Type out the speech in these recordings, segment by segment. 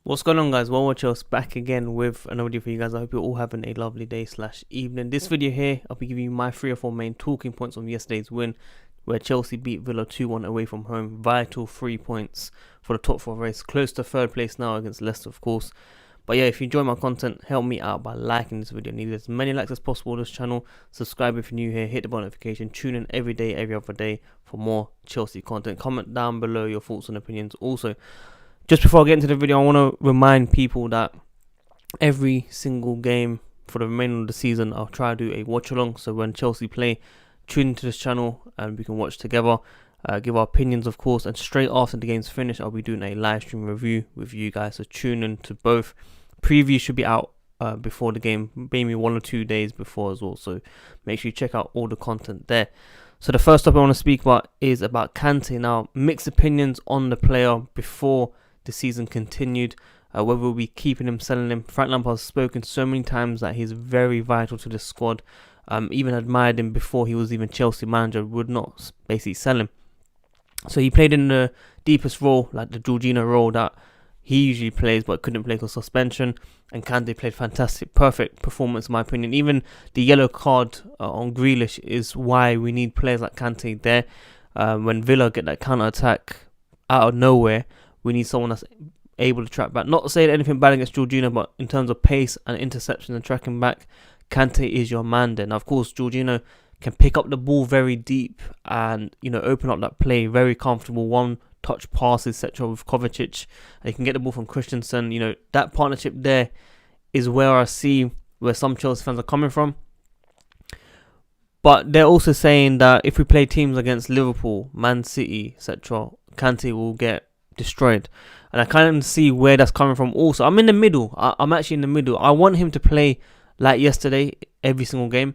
What's going on, guys? Well, Chelsea back again with another video for you guys. I hope you're all having a lovely day / evening. This video here, I'll be giving you my 3 or 4 main talking points on yesterday's win, where Chelsea beat Villa 2-1 away from home. Vital 3 points for the top 4 race, close to 3rd place now against Leicester, of course. But yeah, if you enjoy my content, help me out by liking this video. I need as many likes as possible on this channel. Subscribe if you're new here, hit the bell notification, tune in every day, every other day for more Chelsea content. Comment down below your thoughts and opinions. Also, just before I get into the video, I want to remind people that every single game for the remainder of the season, I'll try to do a watch along. So when Chelsea play, tune into this channel and we can watch together, give our opinions, of course. And straight after the game's finished, I'll be doing a live stream review with you guys. So tune in to both. Preview should be out before the game, maybe 1 or 2 days before as well. So make sure you check out all the content there. So the first topic I want to speak about is about Kante. Now, mixed opinions on the player before the season continued, whether we'll be keeping him, selling him. Frank Lampard has spoken so many times that he's very vital to the squad. Even admired him before he was even Chelsea manager, would not basically sell him. So he played in the deepest role, like the Jorginho role that he usually plays, but couldn't play because suspension. And Kante played fantastic, perfect performance in my opinion. Even the yellow card on Grealish is why we need players like Kante there. When Villa get that counter attack out of nowhere, we need someone that's able to track back. Not to say anything bad against Jorginho, but in terms of pace and interception and tracking back, Kante is your man there. Now, of course, Jorginho can pick up the ball very deep and, open up that play. Very comfortable one-touch passes, etc. with Kovacic. And he can get the ball from Christensen. That partnership there is where I see where some Chelsea fans are coming from. But they're also saying that if we play teams against Liverpool, Man City, etc., Kante will get destroyed. And I kind of see where that's coming from also. I'm in the middle. I'm actually in the middle. I want him to play like yesterday every single game.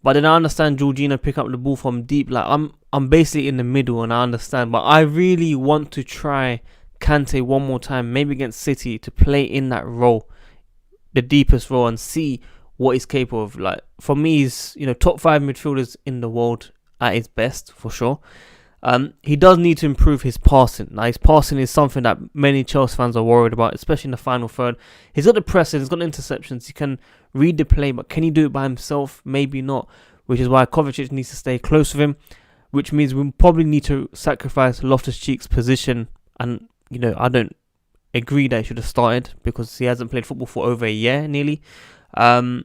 But then I understand Jorginho pick up the ball from deep. Like I'm basically in the middle and I understand. But I really want to try Kante one more time, maybe against City, to play in that role, the deepest role, and see what he's capable of. Like, for me, he's top 5 midfielders in the world at his best, for sure. He does need to improve his passing. Now, his passing is something that many Chelsea fans are worried about, especially in the final third. He's got the pressing, he's got the interceptions, he can read the play, but can he do it by himself? Maybe not, which is why Kovacic needs to stay close with him, which means we probably need to sacrifice Loftus-Cheek's position. And, I don't agree that he should have started because he hasn't played football for over a year, nearly. So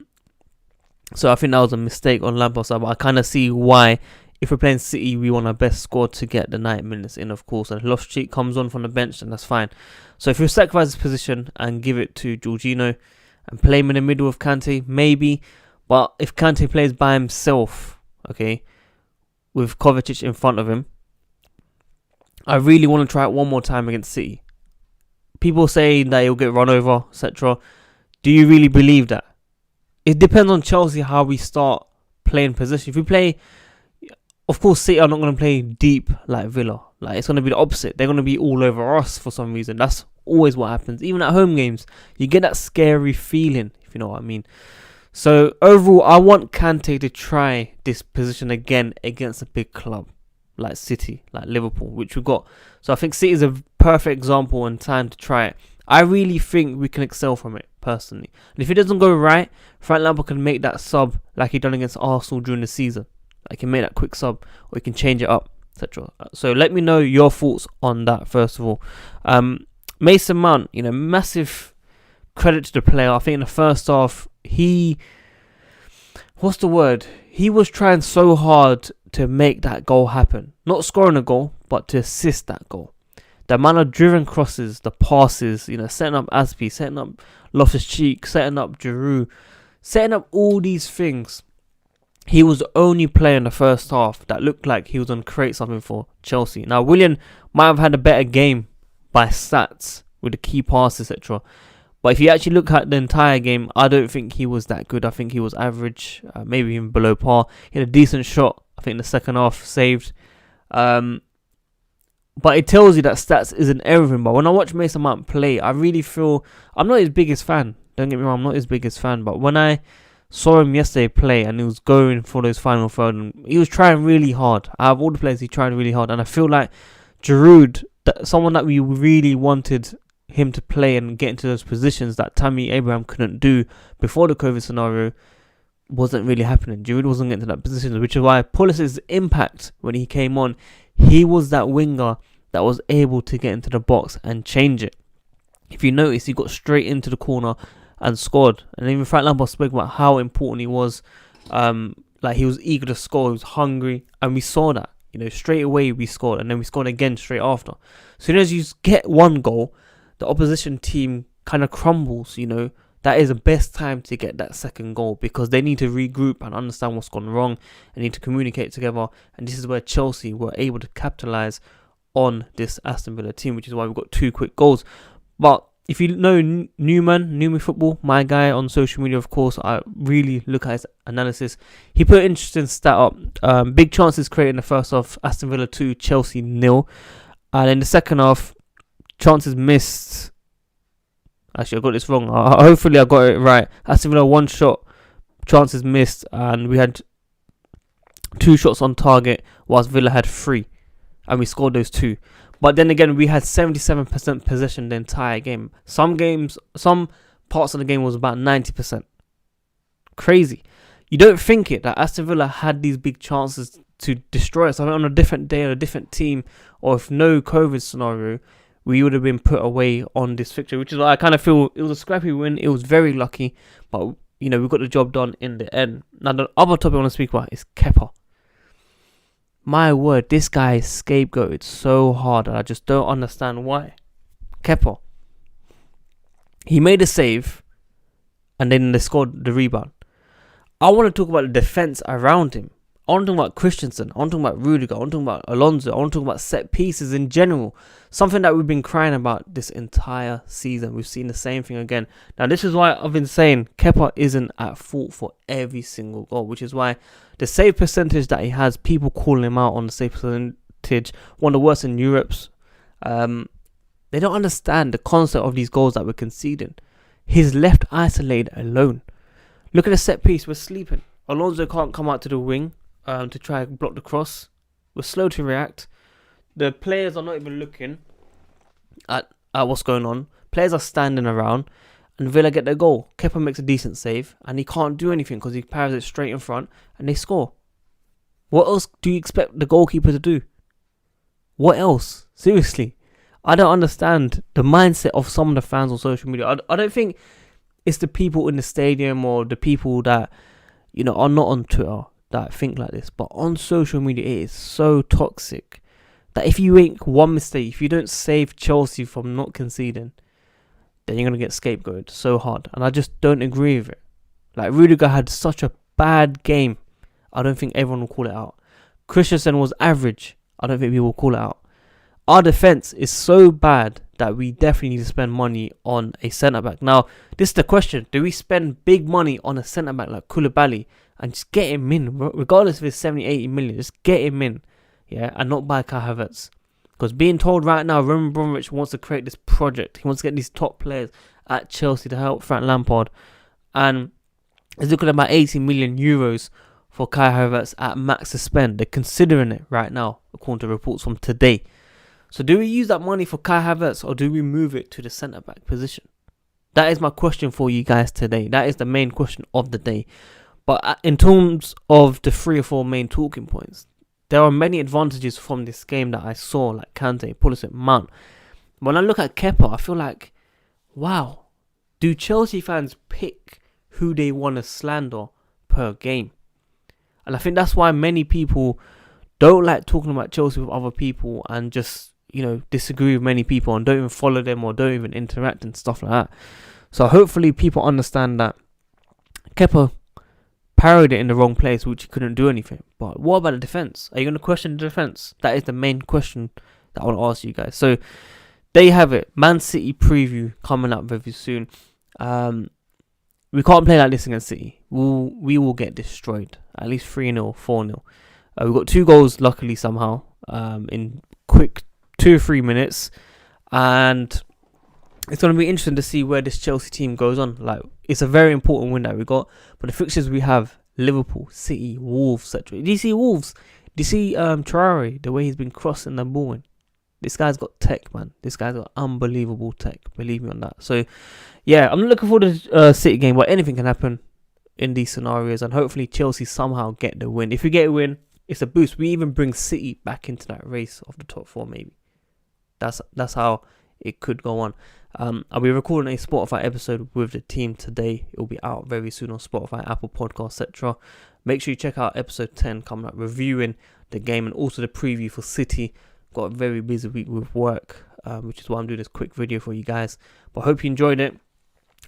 I think that was a mistake on Lampard's side, but I kind of see why. If we're playing City, we want our best squad to get the 90 minutes in, of course. And if Loftus-Cheek comes on from the bench, then that's fine. So if you sacrifice his position and give it to Jorginho and play him in the middle of Kante, maybe. But if Kante plays by himself, okay, with Kovacic in front of him, I really want to try it one more time against City. People say that he'll get run over, etc. Do you really believe that? It depends on Chelsea how we start playing position. If we play... Of course, City are not going to play deep like Villa. Like, it's going to be the opposite. They're going to be all over us for some reason. That's always what happens. Even at home games, you get that scary feeling, if you know what I mean. So, overall, I want Kante to try this position again against a big club like City, like Liverpool, which we've got. So, I think City is a perfect example and time to try it. I really think we can excel from it, personally. And if it doesn't go right, Frank Lampard can make that sub like he done against Arsenal during the season. I can make that quick sub, or you can change it up, etc. So let me know your thoughts on that first of all. Mason Mount, massive credit to the player. I think in the first half, he was trying so hard to make that goal happen. Not scoring a goal, but to assist that goal. The amount of driven crosses, the passes, setting up Aspi, setting up Loftus-Cheek, setting up Giroud, setting up all these things. He was the only player in the first half that looked like he was going to create something for Chelsea. Now, Willian might have had a better game by stats with the key passes, etc. But if you actually look at the entire game, I don't think he was that good. I think he was average, maybe even below par. He had a decent shot, I think, in the second half, saved. But it tells you that stats isn't everything. But when I watch Mason Mount play, I really feel... I'm not his biggest fan. Don't get me wrong, I'm not his biggest fan. But when I saw him yesterday play and he was going for those final third, and he was trying really hard. Out of all the players, he tried really hard. And I feel like Giroud, someone that we really wanted him to play and get into those positions that Tammy Abraham couldn't do before the COVID scenario wasn't really happening. Giroud wasn't getting to that position, which is why Pulisic's impact when he came on, he was that winger that was able to get into the box and change it. If you notice, he got straight into the corner and scored. And even Frank Lampard spoke about how important he was. Like, he was eager to score, he was hungry, and we saw that. You know, straight away we scored, and then we scored again straight after. So, soon as you get one goal, the opposition team kind of crumbles, you know. That is the best time to get that second goal, because they need to regroup and understand what's gone wrong and need to communicate together. And this is where Chelsea were able to capitalise on this Aston Villa team, which is why we got 2 quick goals. But if you know Newman Football, my guy on social media, of course, I really look at his analysis. He put an interesting stat up. Big chances created in the first half, Aston Villa 2, Chelsea 0. And in the second half, chances missed. Actually, I got this wrong. Hopefully, I got it right. Aston Villa 1 shot, chances missed, and we had 2 shots on target, whilst Villa had 3, and we scored those 2. But then again, we had 77% possession the entire game. Some parts of the game was about 90%. Crazy. You don't think it, that Aston Villa had these big chances to destroy us. I mean, on a different day, on a different team, or if no COVID scenario, we would have been put away on this fixture, which is why I kind of feel it was a scrappy win. It was very lucky, but, you know, we got the job done in the end. Now, the other topic I want to speak about is Kepa. My word, this guy is scapegoated so hard, and I just don't understand why. Kepa. He made a save, and then they scored the rebound. I want to talk about the defence around him. I want to talk about Christensen. I want to talk about Rudiger. I want to talk about Alonso. I want to talk about set pieces in general. Something that we've been crying about this entire season. We've seen the same thing again. Now, this is why I've been saying Kepa isn't at fault for every single goal, which is why the save percentage that he has, people calling him out on the save percentage, one of the worst in Europe's. They don't understand the concept of these goals that we're conceding. He's left isolated alone. Look at the set piece. We're sleeping. Alonso can't come out to the wing to try and block the cross. We're slow to react. The players are not even looking at what's going on. Players are standing around, and Villa get their goal. Kepa makes a decent save, and he can't do anything because he parries it straight in front, and they score. What else do you expect the goalkeeper to do? What else? Seriously. I don't understand the mindset of some of the fans on social media. I don't think it's the people in the stadium or the people that, you know, are not on Twitter that think like this, but on social media it is so toxic that if you make one mistake, if you don't save Chelsea from not conceding, then you're going to get scapegoated so hard, and I just don't agree with it. Like, Rudiger had such a bad game, I don't think everyone will call it out. Christensen was average, I don't think people will call it out. Our defence is so bad that we definitely need to spend money on a centre-back. Now, this is the question. Do we spend big money on a centre-back like Koulibaly and just get him in, regardless if it's 70, 80 million, just get him in, yeah, and not buy Kai Havertz? Because being told right now, Roman Abramovich wants to create this project. He wants to get these top players at Chelsea to help Frank Lampard. And he's looking at about 80 million euros for Kai Havertz at max to spend. They're considering it right now, according to reports from today. So do we use that money for Kai Havertz, or do we move it to the centre-back position? That is my question for you guys today. That is the main question of the day. But in terms of the 3 or 4 main talking points, there are many advantages from this game that I saw, like Kante, Pulisic'S, Mount. When I look at Kepa, I feel like, wow, do Chelsea fans pick who they want to slander per game? And I think that's why many people don't like talking about Chelsea with other people and just, you know, disagree with many people and don't even follow them or don't even interact and stuff like that. So hopefully people understand that Kepa parried it in the wrong place, which he couldn't do anything. But what about the defence? Are you going to question the defence? That is the main question that I want to ask you guys. So there you have it. Man City preview coming up very soon. We can't play like this against City. We will get destroyed. At least 3-0, 4-0. We got 2 goals, luckily, somehow, in quick 2 or 3 minutes. And it's going to be interesting to see where this Chelsea team goes on. Like, it's a very important win that we got. But the fixtures we have, Liverpool, City, Wolves, etc. Do you see Wolves? Do you see Traore, the way he's been crossing the ball in? This guy's got tech, man. This guy's got unbelievable tech. Believe me on that. So, yeah, I'm looking forward to the City game, but anything can happen in these scenarios, and hopefully Chelsea somehow get the win. If we get a win, it's a boost. We even bring City back into that race of the top four, maybe. That's how it could go on. I'll be recording a Spotify episode with the team today. It will be out very soon on Spotify, Apple Podcasts, etc. Make sure you check out episode 10 coming up, reviewing the game and also the preview for City. Got a very busy week with work, which is why I'm doing this quick video for you guys. But I hope you enjoyed it.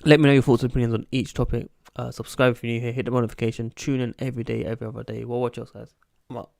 Let me know your thoughts and opinions on each topic. Subscribe if you're new here. Hit the notification. Tune in every day, every other day. Well, watch yourselves. I'm out.